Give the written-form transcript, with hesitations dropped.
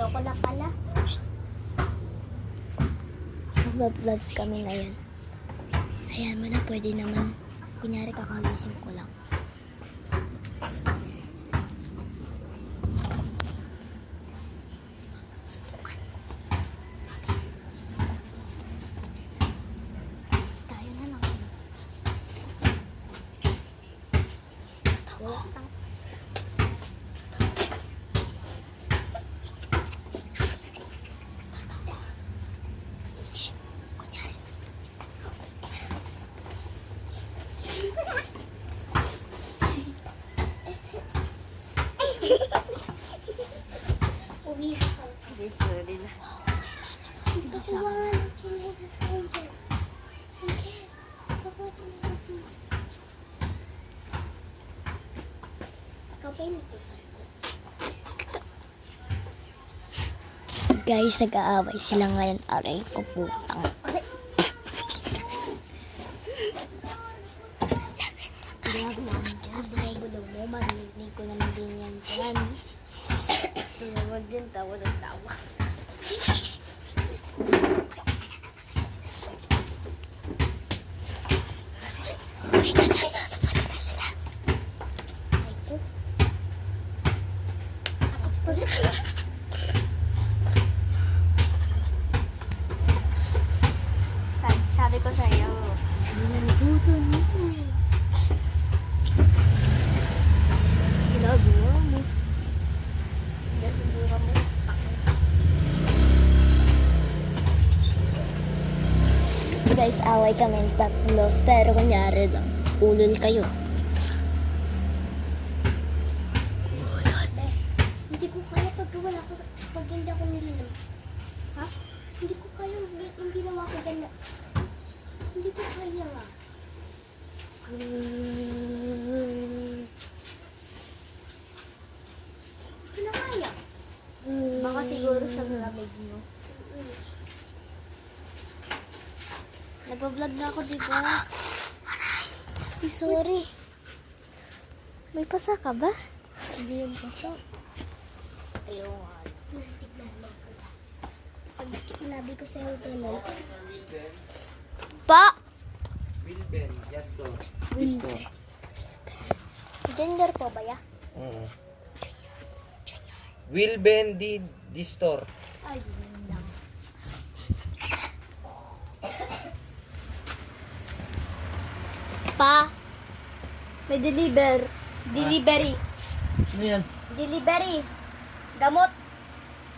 Ayoko na pala. So, vlog kami ngayon. Ayan mo na, pwede naman. Kunyari, kakagising ko lang. Subukan. Tayo na lang. Tawag lang. Uwi ako. Sorry na. Kukuha nga ng chinelas ko dyan. Andiyan. Kukuha chinelas mo. Ikaw pa yung nagpusan ko. Guys, nag-aaway sila ngayon. Aray ko putang. Ginagawa mo dyan. Gulo mo. Marinig ko naman din yan dyan. Tumawag din, tawa ng tawa. Sasapalan na sila. Aray ko. Aray ko. Sabi ko sa'yo. Ginagawa mo. Nasubukan mo sa pakit. Guys, away kami tatlo. Pero kunyari lang, ulol kayo. Hindi ko kaya pag wala ko, pag hindi ako nilinom. Ha? Hindi ko kaya yung ginawa ko gana. Hindi ko kaya nga. Hindi ko na kaya. Baka siguro sa lamig mo. Nag-vlog na ako, di ba? Ay, sorry. May pasa ka ba? Hindi yung pasok. Ayaw nga. Tignan mo. Pag sinabi ko sa'yo ganun. Pa! Wilben, Jasto. Wilben. Gender po ba ya? Wilben di Distor. Ay, yun lang. Pa! May delivery. Ano yan? Delivery. Gamot.